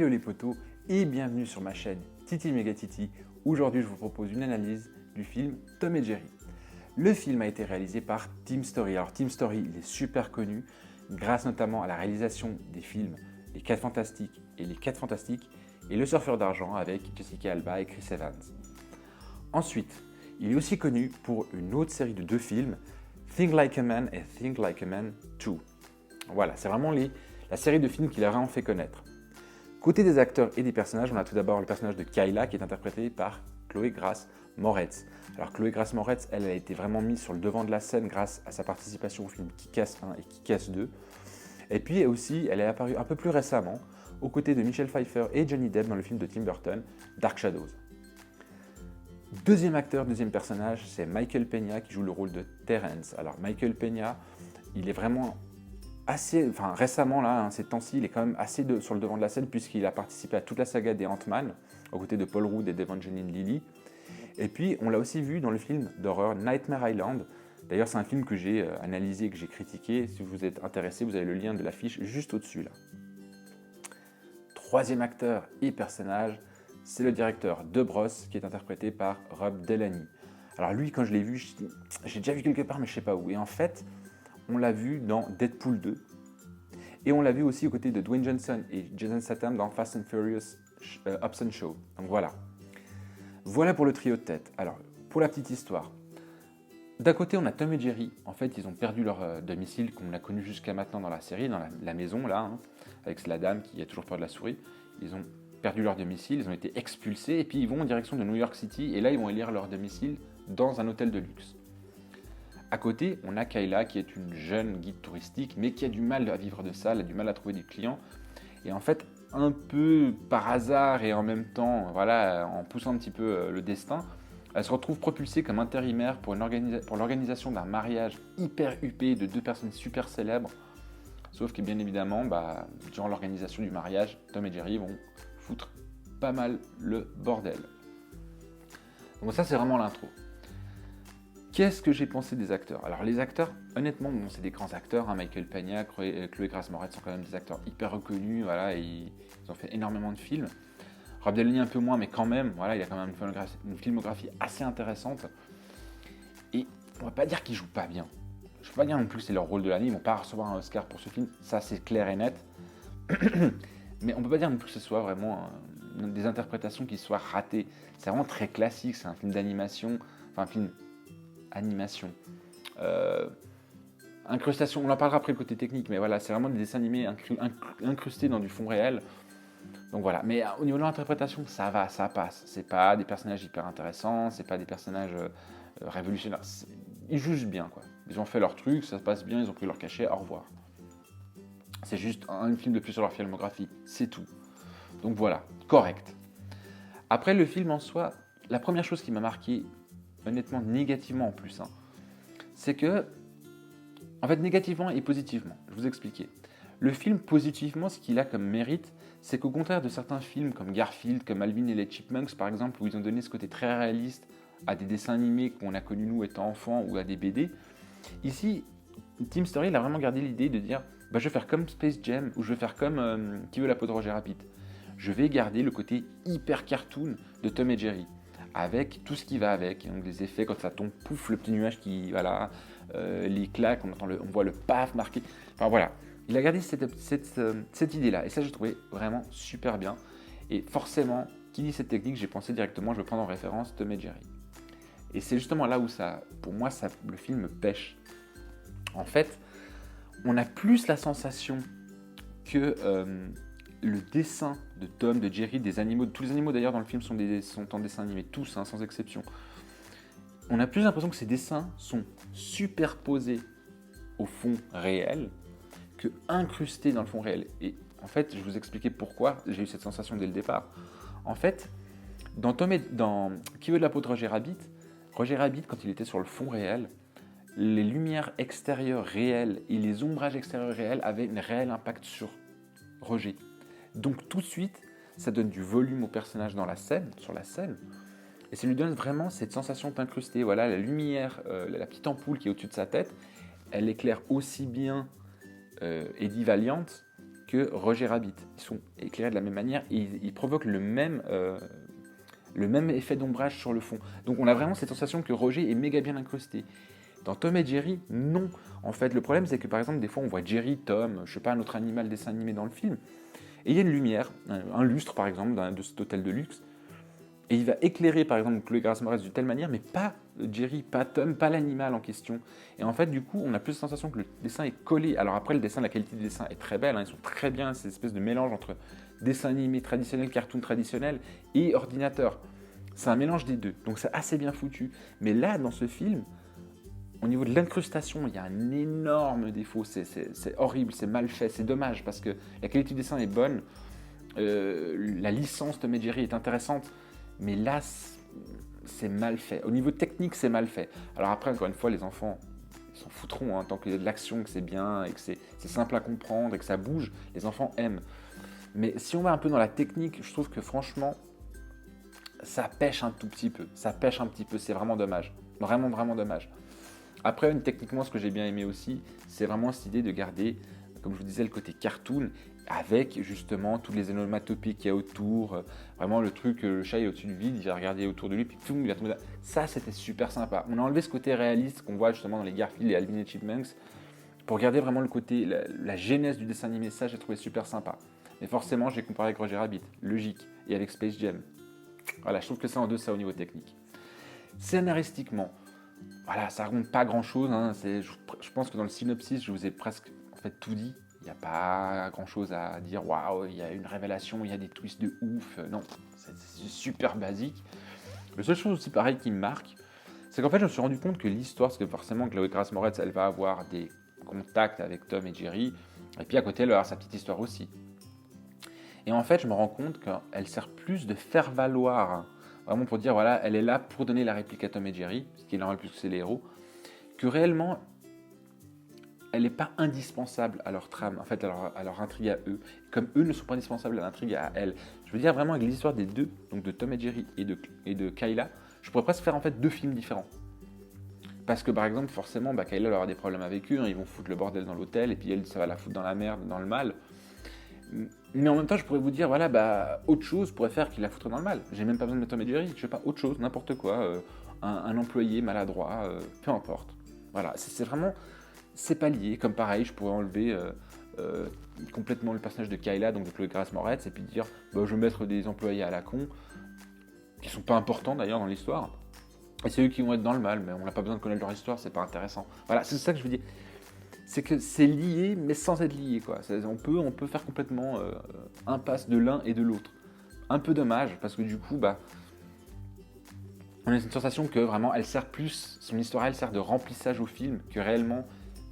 Hello les potos et bienvenue sur ma chaîne Titi Mega Titi. Aujourd'hui je vous propose une analyse du film Tom et Jerry. Le film a été réalisé par Team Story. Alors Team Story il est super connu grâce notamment à la réalisation des films Les 4 Fantastiques et Les 4 Fantastiques et Le Surfeur d'Argent avec Jessica Alba et Chris Evans. Ensuite, il est aussi connu pour une autre série de 2 films, Think Like a Man et Think Like a Man 2. Voilà, c'est vraiment la série de films qu'il a vraiment fait connaître. Côté des acteurs et des personnages, on a tout d'abord le personnage de Kyla qui est interprété par Chloé Grace Moretz. Alors Chloé Grace Moretz, elle a été vraiment mise sur le devant de la scène grâce à sa participation au film Kick-Ass 1 et Kick-Ass 2. Et puis aussi, elle est apparue un peu plus récemment aux côtés de Michelle Pfeiffer et Johnny Depp dans le film de Tim Burton, Dark Shadows. Deuxième acteur, deuxième personnage, c'est Michael Peña qui joue le rôle de Terrence. Alors Michael Peña, il est vraiment récemment, là, ces temps-ci, il est quand même assez sur le devant de la scène puisqu'il a participé à toute la saga des Ant-Man, aux côtés de Paul Rudd et d'Evangeline Lilly. Et puis, on l'a aussi vu dans le film d'horreur Nightmare Island. D'ailleurs, c'est un film que j'ai analysé et que j'ai critiqué. Si vous êtes intéressé, vous avez le lien de l'affiche juste au-dessus, là. Troisième acteur et personnage, c'est le directeur de Bros, qui est interprété par Rob Delaney. Alors lui, quand je l'ai vu, j'ai déjà vu quelque part, mais je ne sais pas où. Et en fait, on l'a vu dans Deadpool 2. Et on l'a vu aussi aux côtés de Dwayne Johnson et Jason Statham dans Fast and Furious Hobbs & Shaw. Donc voilà. Voilà pour le trio de tête. Alors, pour la petite histoire. D'un côté, on a Tom et Jerry. En fait, ils ont perdu leur domicile, comme on l'a connu jusqu'à maintenant dans la série, dans la maison, là, hein, avec la dame qui a toujours peur de la souris. Ils ont perdu leur domicile, ils ont été expulsés, et puis ils vont en direction de New York City, et là, ils vont élire leur domicile dans un hôtel de luxe. À côté, on a Kyla qui est une jeune guide touristique, mais qui a du mal à vivre de ça, elle a du mal à trouver des clients. Et en fait, un peu par hasard et en même temps, voilà, en poussant un petit peu le destin, elle se retrouve propulsée comme intérimaire pour l'organisation d'un mariage hyper huppé de 2 personnes super célèbres. Sauf que bien évidemment, durant l'organisation du mariage, Tom et Jerry vont foutre pas mal le bordel. Donc ça, c'est vraiment l'intro. Qu'est-ce que j'ai pensé des acteurs? Alors les acteurs, honnêtement, bon, c'est des grands acteurs, hein, Michael Peña, Chloé Grace Moretz sont quand même des acteurs hyper reconnus, voilà, ils ont fait énormément de films. Rob Delaney un peu moins, mais quand même, voilà, il a quand même une filmographie assez intéressante. Et on va pas dire qu'ils jouent pas bien. Je ne peux pas dire non plus que c'est leur rôle de l'année, ils vont pas recevoir un Oscar pour ce film, ça c'est clair et net. Mais on peut pas dire non plus que ce soit vraiment des interprétations qui soient ratées. C'est vraiment très classique, c'est un film d'animation, enfin un film animation. Incrustation, on en parlera après le côté technique, mais voilà, c'est vraiment des dessins animés incrustés dans du fond réel. Donc voilà, mais au niveau de l'interprétation, ça va, ça passe. C'est pas des personnages hyper intéressants, c'est pas des personnages révolutionnaires. Ils jugent bien, quoi. Ils ont fait leur truc, ça se passe bien, ils ont pris leur cachet, au revoir. C'est juste un film de plus sur leur filmographie, c'est tout. Donc voilà, correct. Après le film en soi, la première chose qui m'a marqué, honnêtement négativement en plus, hein, c'est que, en fait négativement et positivement, je vais vous expliquer. Le film positivement, ce qu'il a comme mérite, c'est qu'au contraire de certains films comme Garfield, comme Alvin et les Chipmunks par exemple, où ils ont donné ce côté très réaliste à des dessins animés qu'on a connus nous étant enfants ou à des BD, ici, Team Story il a vraiment gardé l'idée de dire je vais faire comme Space Jam ou je vais faire comme Qui veut la peau de Roger Rabbit. Je vais garder le côté hyper cartoon de Tom et Jerry, avec tout ce qui va avec, donc des effets quand ça tombe, pouf, le petit nuage qui, voilà, les claques, on voit le paf marqué, enfin voilà. Il a gardé cette idée-là, et ça j'ai trouvé vraiment super bien. Et forcément, qui dit cette technique, j'ai pensé directement, je vais prendre en référence Tom et Jerry. Et c'est justement là où pour moi, le film pêche. En fait, on a plus la sensation que le dessin de Tom, de Jerry, des animaux, tous les animaux d'ailleurs dans le film sont en dessin animé, tous, hein, sans exception. On a plus l'impression que ces dessins sont superposés au fond réel que incrustés dans le fond réel. Et en fait, je vais vous expliquer pourquoi j'ai eu cette sensation dès le départ. En fait, dans Qui veut de la peau de Roger Rabbit, quand il était sur le fond réel, les lumières extérieures réelles et les ombrages extérieurs réels avaient un réel impact sur Roger. Donc tout de suite, ça donne du volume au personnage sur la scène, et ça lui donne vraiment cette sensation d'incrusté. Voilà, la lumière, la petite ampoule qui est au-dessus de sa tête, elle éclaire aussi bien Eddie Valiant que Roger Rabbit. Ils sont éclairés de la même manière et ils provoquent le même effet d'ombrage sur le fond. Donc on a vraiment cette sensation que Roger est méga bien incrusté. Dans Tom et Jerry, non. En fait, le problème, c'est que par exemple, des fois, on voit Jerry, Tom, je sais pas, un autre animal dessin animé dans le film, et il y a une lumière, un lustre par exemple, de cet hôtel de luxe, et il va éclairer par exemple Chloé Grace Moretz de telle manière, mais pas Jerry, pas Tom, pas l'animal en question. Et en fait, du coup, on a plus la sensation que le dessin est collé. Alors après, le dessin, la qualité du dessin est très belle, hein, ils sont très bien, cette espèce de mélange entre dessin animé traditionnel, cartoon traditionnel et ordinateur. C'est un mélange des deux, donc c'est assez bien foutu. Mais là, dans ce film, au niveau de l'incrustation, il y a un énorme défaut. C'est horrible, c'est mal fait, c'est dommage parce que la qualité du dessin est bonne, la licence de Tom et Jerry est intéressante, mais là, c'est mal fait. Au niveau technique, c'est mal fait. Alors après, encore une fois, les enfants, ils s'en foutront, hein, tant qu'il y a de l'action, que c'est bien, et que c'est simple à comprendre, et que ça bouge, les enfants aiment. Mais si on va un peu dans la technique, je trouve que franchement, ça pêche un tout petit peu. Ça pêche un petit peu, c'est vraiment dommage. Vraiment, vraiment dommage. Après, techniquement, ce que j'ai bien aimé aussi, c'est vraiment cette idée de garder, comme je vous disais, le côté cartoon, avec justement toutes les onomatopées qu'il y a autour. Vraiment, le truc, le chat est au-dessus du vide, il va regarder autour de lui, puis poum, il va tomber là. Ça, c'était super sympa. On a enlevé ce côté réaliste qu'on voit justement dans les Garfield et Alvin et Chipmunks, pour garder vraiment le côté, la genèse du dessin animé. Ça, j'ai trouvé super sympa. Mais forcément, j'ai comparé avec Roger Rabbit, logique, et avec Space Jam. Voilà, je trouve que c'est en deçà au niveau technique. Scénaristiquement, voilà, ça raconte pas grand-chose. Hein. Je pense que dans le synopsis, je vous ai presque en fait tout dit. Il n'y a pas grand-chose à dire. Waouh, il y a une révélation, il y a des twists de ouf. Non, c'est super basique. La seule chose aussi pareil qui me marque, c'est qu'en fait, je me suis rendu compte que l'histoire, parce que forcément, Chloé Grace Moretz, elle va avoir des contacts avec Tom et Jerry, et puis à côté, elle va avoir sa petite histoire aussi. Et en fait, je me rends compte qu'elle sert plus de faire valoir, vraiment pour dire, voilà, elle est là pour donner la réplique à Tom et Jerry, ce qui est normal puisque c'est les héros, que réellement, elle n'est pas indispensable à leur trame, en fait, à leur intrigue à eux, comme eux ne sont pas indispensables à l'intrigue à elle. Je veux dire vraiment avec l'histoire des deux, donc de Tom et Jerry et de Kyla, je pourrais presque faire en fait deux films différents. Parce que par exemple, forcément, Kyla elle aura des problèmes avec eux, hein, ils vont foutre le bordel dans l'hôtel, et puis elle, ça va la foutre dans la merde, dans le mal. Mais en même temps, je pourrais vous dire, voilà, autre chose pourrait faire qu'il la foutrait dans le mal. J'ai même pas besoin de mettre Tom et Jerry, je sais pas, autre chose, n'importe quoi, un employé maladroit, peu importe. Voilà, c'est vraiment, c'est pas lié. Comme pareil, je pourrais enlever complètement le personnage de Kyla, donc de Chloé Grace Moretz, et puis dire, je vais mettre des employés à la con, qui sont pas importants d'ailleurs dans l'histoire, et c'est eux qui vont être dans le mal, mais on n'a pas besoin de connaître leur histoire, c'est pas intéressant. Voilà, c'est ça que je veux dire. C'est que c'est lié, mais sans être lié, quoi. On peut faire complètement impasse de l'un et de l'autre. Un peu dommage, parce que du coup, on a une sensation que vraiment, elle sert plus, son histoire, elle sert de remplissage au film, que réellement,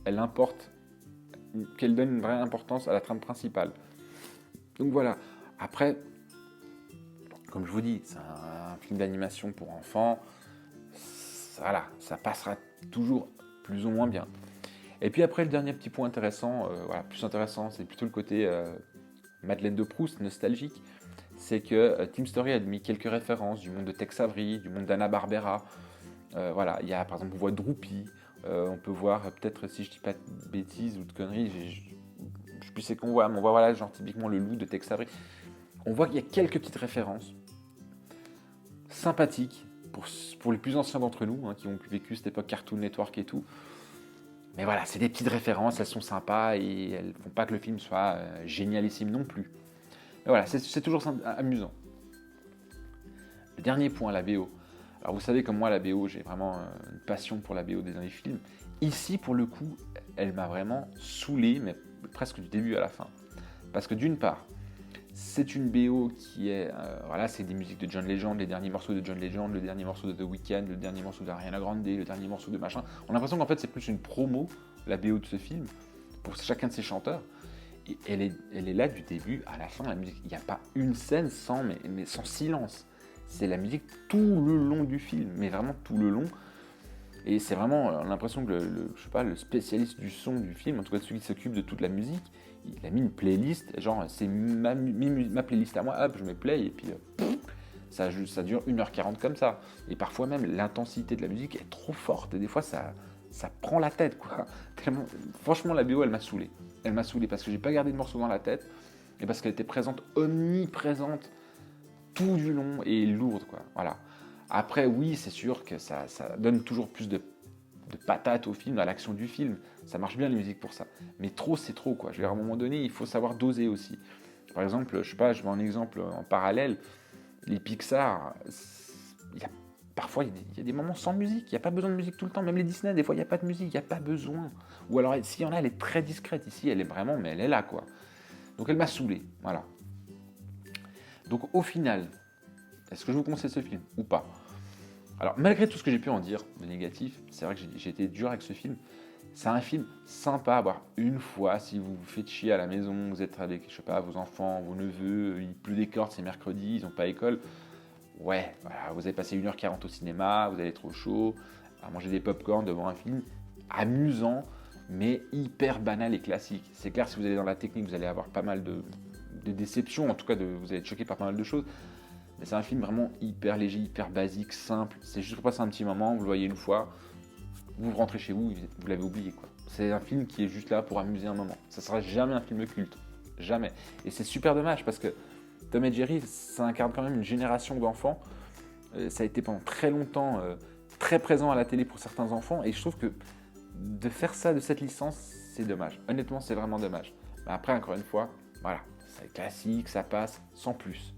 elle importe, qu'elle donne une vraie importance à la trame principale. Donc voilà. Après, comme je vous dis, c'est un film d'animation pour enfants. Voilà, ça passera toujours plus ou moins bien. Et puis après, le dernier petit point intéressant, plus intéressant, c'est plutôt le côté Madeleine de Proust, nostalgique. C'est que Team Story a mis quelques références du monde de Tex Avery, du monde d'Hanna-Barbera. Il y a par exemple, on voit Droopy, on peut voir peut-être, si je dis pas de bêtises ou de conneries, je sais plus c'est qu'on voit, mais on voit voilà, genre typiquement le loup de Tex Avery. On voit qu'il y a quelques petites références sympathiques pour les plus anciens d'entre nous, hein, qui ont vécu cette époque Cartoon Network et tout. Mais voilà, c'est des petites références, elles sont sympas et elles font pas que le film soit génialissime non plus. Mais voilà, c'est toujours amusant. Le dernier point, la BO. Alors vous savez comme moi, la BO, j'ai vraiment une passion pour la BO des derniers films. Ici, pour le coup, elle m'a vraiment saoulé, mais presque du début à la fin. Parce que d'une part, c'est une BO qui est... c'est des musiques de John Legend, les derniers morceaux de John Legend, le dernier morceau de The Weeknd, le dernier morceau d'Ariana Grande, le dernier morceau de machin. On a l'impression qu'en fait c'est plus une promo, la BO de ce film, pour chacun de ses chanteurs. Et elle est là du début à la fin, la musique. Il n'y a pas une scène sans silence. C'est la musique tout le long du film, mais vraiment tout le long. Et c'est vraiment l'impression que le spécialiste du son du film, en tout cas celui qui s'occupe de toute la musique, il a mis une playlist, genre c'est ma playlist à moi, hop, je mets play et puis ça dure 1h40 comme ça. Et parfois même l'intensité de la musique est trop forte et des fois ça prend la tête, quoi. Tellement, franchement la BO elle m'a saoulé. elle m'a saoulé parce que j'ai pas gardé de morceau dans la tête et parce qu'elle était présente, omniprésente tout du long et lourde, quoi. Voilà. Après, oui, c'est sûr que ça donne toujours plus de patates au film, à l'action du film. Ça marche bien, les musiques, pour ça. Mais trop, c'est trop, quoi. Je veux dire, à un moment donné, il faut savoir doser aussi. Par exemple, je sais pas, je vois un exemple en parallèle. Les Pixar, parfois, il y a des moments sans musique. Il n'y a pas besoin de musique tout le temps. Même les Disney, des fois, il n'y a pas de musique. Il n'y a pas besoin. Ou alors, s'il y en a, elle est très discrète. Ici, elle est vraiment, mais elle est là, quoi. Donc, elle m'a saoulé. Voilà. Donc, au final, est-ce que je vous conseille ce film ou pas? Alors, malgré tout ce que j'ai pu en dire de négatif, c'est vrai que j'ai été dur avec ce film. C'est un film sympa à voir une fois si vous vous faites chier à la maison, vous êtes avec, je sais pas, vos enfants, vos neveux, il pleut des cordes, c'est mercredi, ils n'ont pas école. Ouais, voilà, vous avez passé 1h40 au cinéma, vous avez trop chaud, à manger des pop-corn devant un film amusant, mais hyper banal et classique. C'est clair, si vous allez dans la technique, vous allez avoir pas mal de déceptions, en tout cas, vous allez être choqué par pas mal de choses. Mais c'est un film vraiment hyper léger, hyper basique, simple. C'est juste pour passer un petit moment, vous le voyez une fois, vous rentrez chez vous, vous l'avez oublié, quoi. C'est un film qui est juste là pour amuser un moment. Ça sera jamais un film culte. Jamais. Et c'est super dommage parce que Tom et Jerry, ça incarne quand même une génération d'enfants. Ça a été pendant très longtemps très présent à la télé pour certains enfants. Et je trouve que de faire ça de cette licence, c'est dommage. Honnêtement, c'est vraiment dommage. Mais après, encore une fois, voilà. C'est classique, ça passe, sans plus.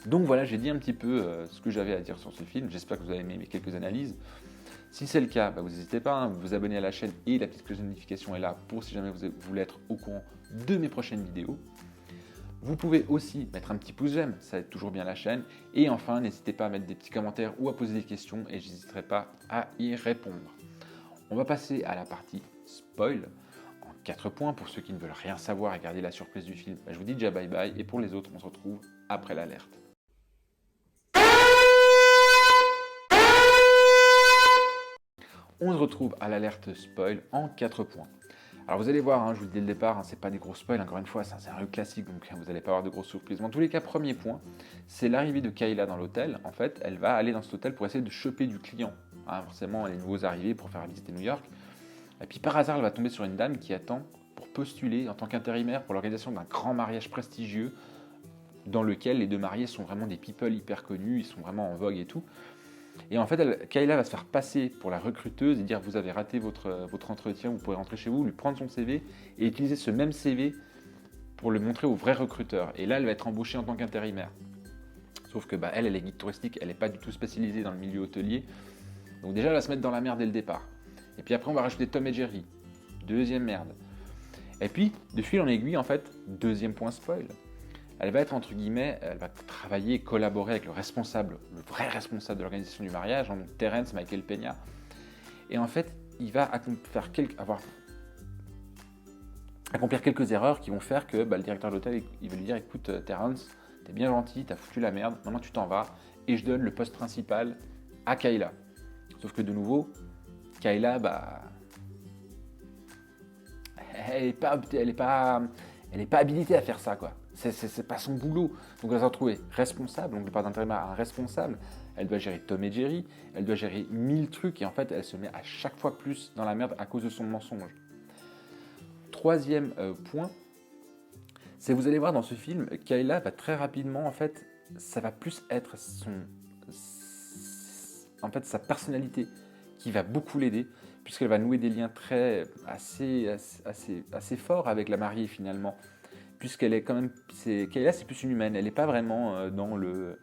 Donc voilà, j'ai dit un petit peu ce que j'avais à dire sur ce film. J'espère que vous avez aimé mes quelques analyses. Si c'est le cas, vous n'hésitez pas, hein, vous vous abonnez à la chaîne et la petite cloche de notification est là pour si jamais vous voulez être au courant de mes prochaines vidéos. Vous pouvez aussi mettre un petit pouce j'aime, ça aide toujours bien la chaîne. Et enfin, n'hésitez pas à mettre des petits commentaires ou à poser des questions et je n'hésiterai pas à y répondre. On va passer à la partie spoil en 4 points. Pour ceux qui ne veulent rien savoir et garder la surprise du film, je vous dis déjà bye bye. Et pour les autres, on se retrouve après l'alerte. On se retrouve à l'alerte spoil en 4 points. Alors vous allez voir, hein, je vous le dis dès le départ, hein, c'est pas des gros spoils, encore une fois, c'est un scénario classique, donc vous n'allez pas avoir de grosses surprises. Mais en tous les cas, premier point, c'est l'arrivée de Kayla dans l'hôtel. En fait, elle va aller dans cet hôtel pour essayer de choper du client. Hein, forcément, elle est nouveaux arrivés pour faire visiter New York. Et puis par hasard, elle va tomber sur une dame qui attend pour postuler en tant qu'intérimaire pour l'organisation d'un grand mariage prestigieux dans lequel les deux mariés sont vraiment des people hyper connus, ils sont vraiment en vogue et tout. Et en fait, Kayla va se faire passer pour la recruteuse et dire vous avez raté votre entretien, vous pourrez rentrer chez vous, lui prendre son CV et utiliser ce même CV pour le montrer au vrai recruteur. Et là, elle va être embauchée en tant qu'intérimaire. Sauf que elle est guide touristique, elle n'est pas du tout spécialisée dans le milieu hôtelier. Donc déjà, elle va se mettre dans la merde dès le départ. Et puis après, on va rajouter Tom et Jerry. Deuxième merde. Et puis, de fil en aiguille, en fait, deuxième point spoil. Elle va être, entre guillemets, elle va travailler et collaborer avec le responsable, le vrai responsable de l'organisation du mariage, hein, donc Terence Michael Peña. Et en fait, il va accomplir quelques erreurs qui vont faire que le directeur de l'hôtel, il va lui dire écoute, Terence, t'es bien gentil, t'as foutu la merde, maintenant tu t'en vas, et je donne le poste principal à Kayla. Sauf que de nouveau, Kayla, elle n'est pas habilitée à faire ça, quoi. C'est pas son boulot. Donc elle va se retrouver responsable, donc le part d'intérimaire à un responsable. Elle doit gérer Tom et Jerry, elle doit gérer 1000 trucs et en fait elle se met à chaque fois plus dans la merde à cause de son mensonge. Troisième point, c'est vous allez voir dans ce film, Kayla va très rapidement, en fait, ça va plus être sa personnalité qui va beaucoup l'aider, puisqu'elle va nouer des liens assez forts avec la mariée finalement. Puisqu'elle est quand même, Kayla c'est plus une humaine, elle n'est pas vraiment dans le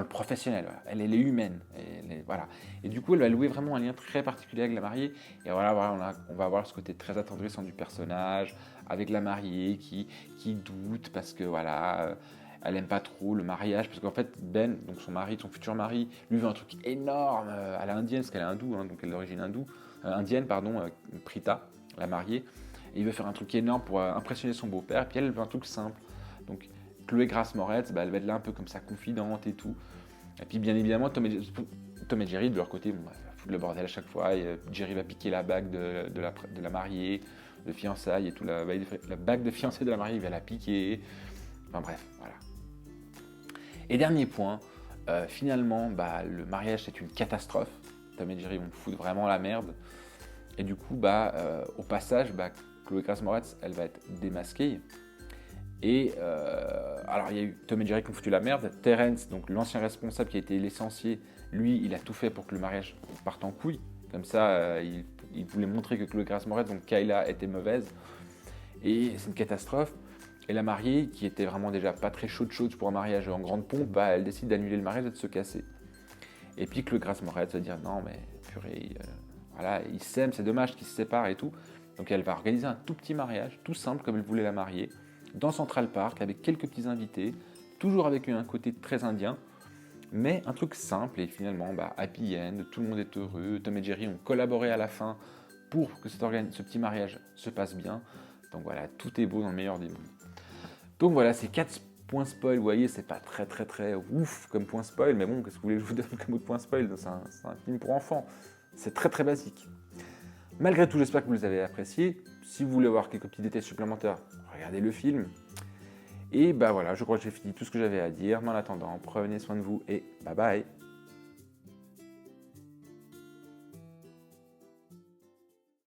professionnel, voilà. Elle est humaine, voilà. Et du coup elle va louer vraiment un lien très particulier avec la mariée, et voilà on va avoir ce côté très attendrissant du personnage, avec la mariée qui doute parce que voilà, elle aime pas trop le mariage, parce qu'en fait Ben, donc son mari, son futur mari, lui veut un truc énorme à la indienne, parce qu'elle est hindoue, hein, donc elle est d'origine indienne, Prita, la mariée. Et il veut faire un truc énorme pour impressionner son beau-père, puis elle veut un truc simple. Donc Chloé Grace Moretz, elle va être là un peu comme sa confidente et tout. Et puis bien évidemment, Tom et Jerry, de leur côté, va foutre le bordel à chaque fois. Et, Jerry va piquer la bague de la mariée, de fiançailles et tout. La bague de fiançailles de la mariée, il va la piquer. Enfin bref, voilà. Et dernier point, finalement, le mariage c'est une catastrophe. Tom et Jerry vont foutre vraiment la merde. Et du coup, au passage, Chloé Grace Moretz, elle va être démasquée. Et alors il y a eu Tom et Jerry qui ont foutu la merde. Terrence, donc l'ancien responsable qui a été licencié, lui, il a tout fait pour que le mariage parte en couille. Comme ça, il voulait montrer que Chloé Grace Moretz, donc Kayla, était mauvaise. Et c'est une catastrophe. Et la mariée, qui était vraiment déjà pas très chaude pour un mariage en grande pompe, bah, elle décide d'annuler le mariage et de se casser. Et puis Chloé Grace Moretz va dire non mais purée, voilà, ils s'aiment, c'est dommage qu'ils se séparent et tout. Donc elle va organiser un tout petit mariage, tout simple comme elle voulait la marier, dans Central Park avec quelques petits invités, toujours avec un côté très indien, mais un truc simple et finalement happy end, tout le monde est heureux. Tom et Jerry ont collaboré à la fin pour que ce petit mariage se passe bien. Donc voilà, tout est beau dans le meilleur des mondes. Donc voilà, c'est 4 points spoil, vous voyez, c'est pas très ouf comme point spoil, mais bon, qu'est-ce que vous voulez que je vous donne comme autre point spoil, c'est un film pour enfants, c'est très basique. Malgré tout, j'espère que vous les avez appréciés. Si vous voulez avoir quelques petits détails supplémentaires, regardez le film. Et bah voilà, je crois que j'ai fini tout ce que j'avais à dire. Mais en attendant, prenez soin de vous et bye bye.